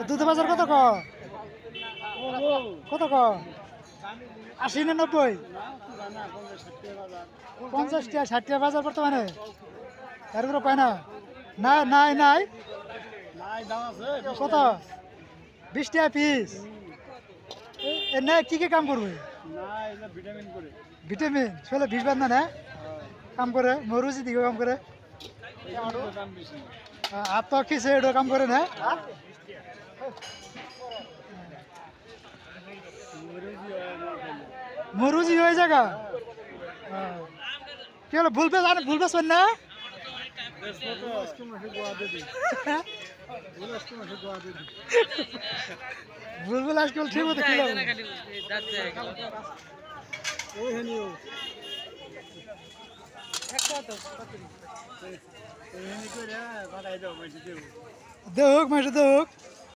দুধ বাজার কত ক কত ক 80 না 90 50 টাকা 60 টাকা বাজার বর্তমানে এর উপরে পায় না নাই নাই নাই কত 20 টাকা পিস এনে কি কি কাম করবে ভিটামিন শোলে বিষ বাদ না কাম করে মরুজি দিকে কাম করে আর তো কিসে এটা কাম করে না মরুজি হয়ে জায়গা কি হলো ভুলবে জানে ভুলবে শোন না ভুলবে আজকাল ঠিক মতো খেলো দেখ মাসে দেখ